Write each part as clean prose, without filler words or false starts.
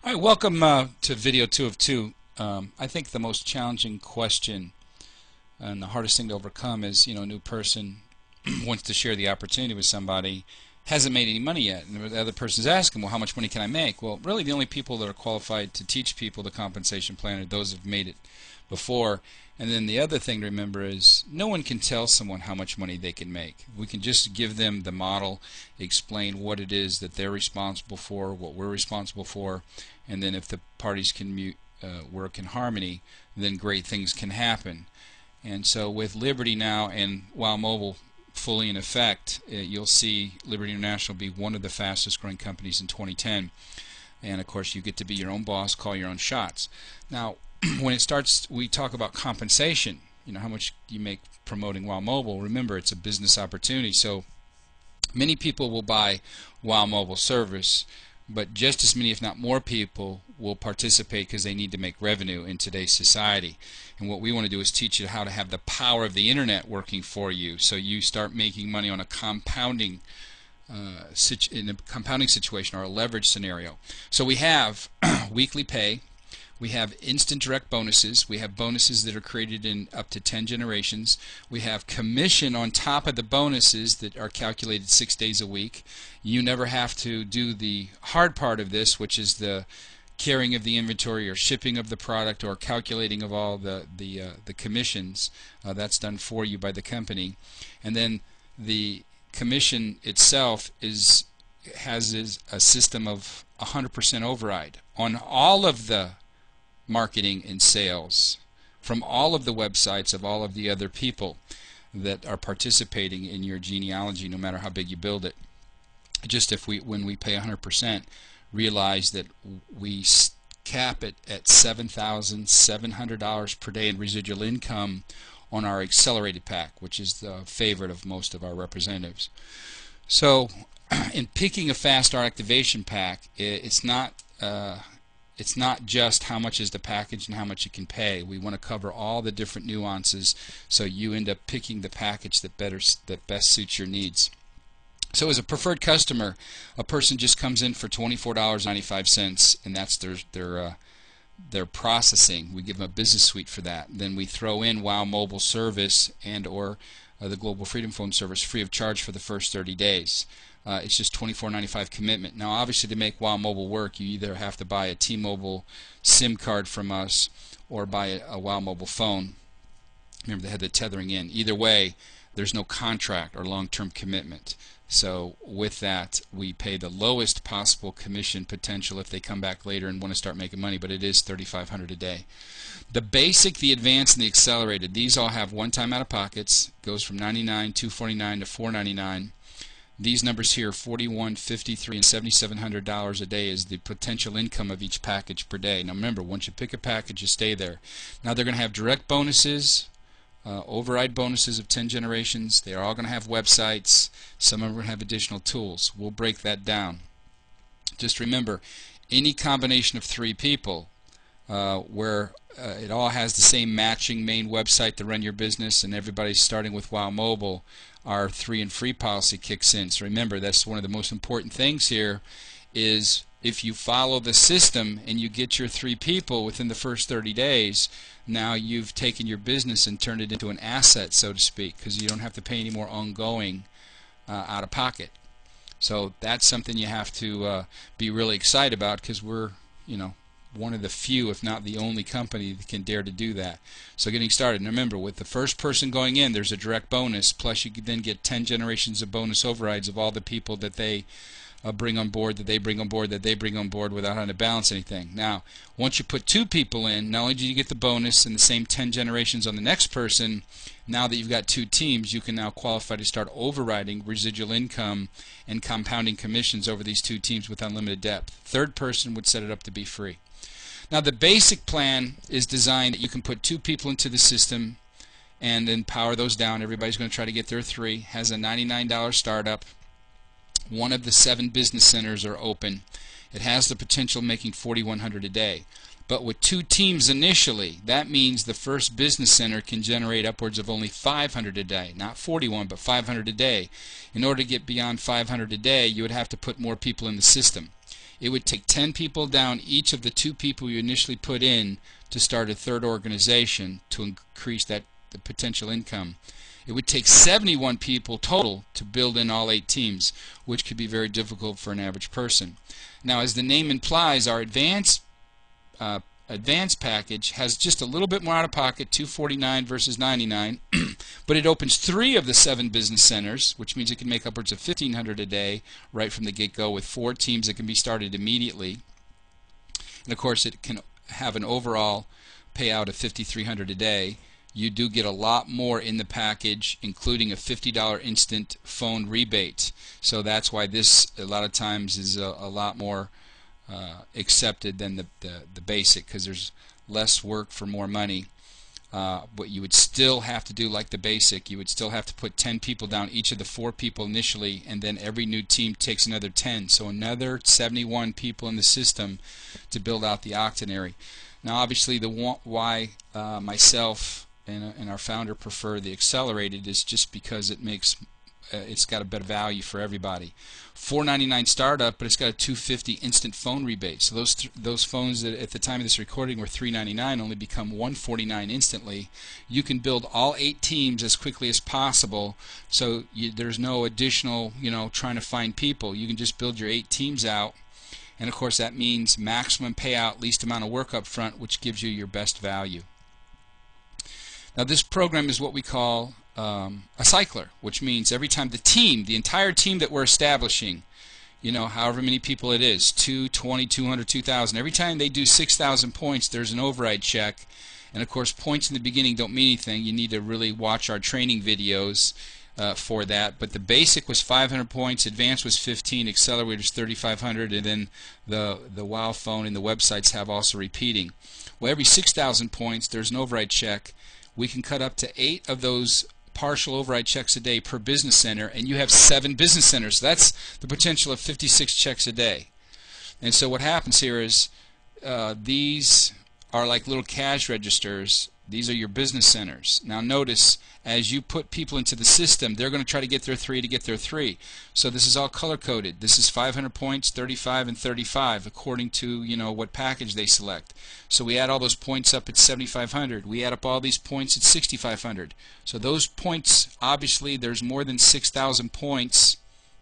All right, welcome to video 2 of 2. I think the most challenging question and the hardest thing to overcome is, a new person wants to share the opportunity with somebody, hasn't made any money yet, and the other person's asking, well, how much money can I make? Well, really the only people that are qualified to teach people the compensation plan are those who've made it before. And then the other thing to remember is no one can tell someone how much money they can make. We can just give them the model, explain what it is that they're responsible for, what we're responsible for, and then if the parties can work in harmony, then great things can happen. And so with Liberty now and Wow Mobile fully in effect, you'll see Liberty International be one of the fastest growing companies in 2010. And of course you get to be your own boss, call your own shots. Now when it starts, we talk about compensation, how much do you make promoting Wow Mobile. Remember, it's a business opportunity, so many people will buy Wow Mobile service, but just as many, if not more, people will participate because they need to make revenue in today's society. And what we want to do is teach you how to have the power of the internet working for you, so you start making money on a compounding in a compounding situation or a leverage scenario. So we have weekly pay. We have instant direct bonuses. We have bonuses that are created in up to 10 generations. We have commission on top of the bonuses that are calculated 6 days a week. You never have to do the hard part of this, which is the carrying of the inventory or shipping of the product or calculating of all the commissions. That's done for you by the company. And then the commission itself has a system of 100% override on all of the marketing and sales from all of the websites of all of the other people that are participating in your genealogy, no matter how big you build it. Just when we pay 100%, realize that we cap it at $7,700 per day in residual income on our accelerated pack, which is the favorite of most of our representatives. So in picking a fast start activation pack, it's not just how much is the package and how much you can pay. We want to cover all the different nuances so you end up picking the package that best suits your needs. So as a preferred customer, a person just comes in for $24.95, and that's their processing. We give them a business suite for that. Then we throw in Wow Mobile service and or the Global Freedom Phone service free of charge for the first 30 days. It's just $24.95 commitment. Now obviously to make Wow Mobile work, you either have to buy a T-Mobile SIM card from us or buy a Wow Mobile phone. Remember, they had the tethering in. Either way, there's no contract or long-term commitment. So with that, we pay the lowest possible commission potential if they come back later and want to start making money, but it is $3,500 a day. The basic, the advanced, and the accelerated, these all have one-time out-of-pockets. Goes from $99, $249 to $499. These numbers here, $41, $53, and $7,700 a day is the potential income of each package per day. Now remember, once you pick a package, you stay there. Now they're going to have direct bonuses, override bonuses of 10 generations. They're all going to have websites. Some of them are going to have additional tools. We'll break that down. Just remember, any combination of 3 people where it all has the same matching main website to run your business and everybody's starting with Wow Mobile, our 3 and free policy kicks in. So remember, that's one of the most important things here is if you follow the system and you get your 3 people within the first 30 days, now you've taken your business and turned it into an asset, so to speak, because you don't have to pay any more ongoing out of pocket. So that's something you have to be really excited about, because we're one of the few, if not the only company that can dare to do that. So getting started, and remember, with the first person going in, there's a direct bonus, plus you can then get 10 generations of bonus overrides of all the people that they bring on board, that they bring on board, that they bring on board without having to balance anything. Now, once you put 2 people in, not only do you get the bonus and the same 10 generations on the next person, now that you've got 2 teams, you can now qualify to start overriding residual income and compounding commissions over these 2 teams with unlimited depth. Third person would set it up to be free. Now the basic plan is designed that you can put 2 people into the system and then power those down. Everybody's going to try to get their 3. Has a $99 startup. One of the 7 business centers are open. It has the potential of making $4,100 a day. But with 2 teams initially, that means the first business center can generate upwards of only $500 a day. Not 41, but $500 a day. In order to get beyond $500 a day, you would have to put more people in the system. It would take 10 people down each of the 2 people you initially put in to start a third organization to increase the potential income. It would take 71 people total to build in all 8 teams, which could be very difficult for an average person. Now, as the name implies, our advanced package has just a little bit more out of pocket, $249 versus $99, but it opens 3 of the 7 business centers, which means it can make upwards of $1,500 a day right from the get-go with 4 teams that can be started immediately. And of course, it can have an overall payout of $5,300 a day. You do get a lot more in the package, including a $50 instant phone rebate. So that's why this a lot of times is a lot more accepted than the basic, because there's less work for more money. But you would still have to do like the basic. You would still have to put 10 people down each of the 4 people initially, and then every new team takes another 10. So another 71 people in the system to build out the octonary. Now obviously why myself and our founder prefer the accelerated is just because it makes it's got a better value for everybody. $499 startup, but it's got a $250 instant phone rebate. So those phones that at the time of this recording were $399 only become $149 instantly. You can build all 8 teams as quickly as possible. So there's no additional, trying to find people. You can just build your 8 teams out, and of course that means maximum payout, least amount of work up front, which gives you your best value. Now this program is what we call a cycler, which means every time the entire team that we're establishing, however many people it is, 2, 20, 200, 2,000, every time they do 6,000 points, there's an override check. And of course points in the beginning don't mean anything. You need to really watch our training videos for that. But the basic was 500 points, advanced was 15, accelerators 3,500, and then the WOW phone and the websites have also repeating. Well, every 6,000 points there's an override check. We can cut up to 8 of those partial override checks a day per business center, and you have 7 business centers. So that's the potential of 56 checks a day. And so what happens here is these are like little cash registers. These are your business centers. Now notice, as you put people into the system, they're going to try to get their 3 to get their 3. So this is all color-coded. This is 500 points, 35, and 35, according to what package they select. So we add all those points up at 7,500. We add up all these points at 6,500. So those points, obviously, there's more than 6,000 points.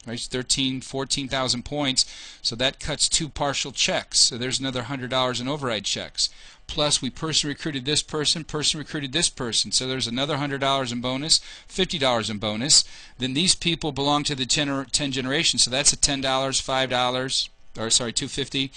Right, 13, 14,000 points, so that cuts 2 partial checks. So there's another $100 in override checks. Plus, we person recruited this person recruited this person. So there's another $100 in bonus, $50 in bonus. Then these people belong to the 10 generations, so that's a $10, $5, or sorry, $250,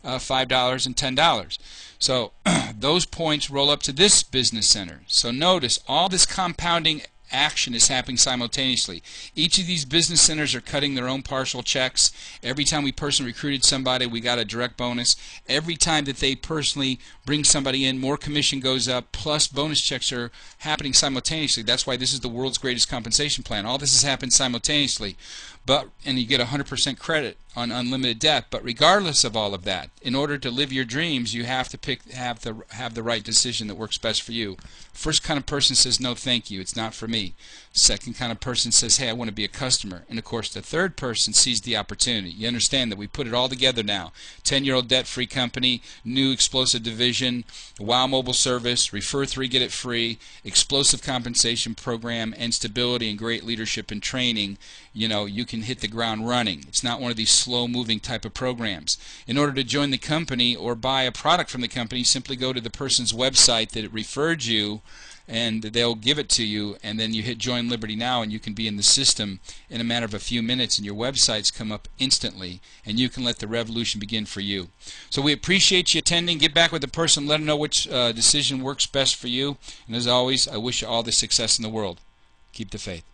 $5, and $10. So those points roll up to this business center. So notice all this compounding action is happening simultaneously. Each of these business centers are cutting their own partial checks. Every time we personally recruited somebody, we got a direct bonus. Every time that they personally bring somebody in, more commission goes up, plus bonus checks are happening simultaneously. That's why this is the world's greatest compensation plan. All this has happened simultaneously. And you get 100% credit on unlimited debt. But regardless of all of that, in order to live your dreams, you have to have the right decision that works best for you. First kind of person says, no thank you, it's not for me. Second kind of person says, hey, I want to be a customer. And of course the third person sees the opportunity. You understand that we put it all together now. 10-year-old debt-free company, new explosive division, WOW mobile service, refer 3, get it free, explosive compensation program, and stability and great leadership and training. You can hit the ground running. It's not one of these slow-moving type of programs. In order to join the company or buy a product from the company, simply go to the person's website that referred you, and they'll give it to you, and then you hit Join Liberty Now, and you can be in the system in a matter of a few minutes, and your websites come up instantly, and you can let the revolution begin for you. So we appreciate you attending. Get back with the person, let them know which decision works best for you, and as always, I wish you all the success in the world. Keep the faith.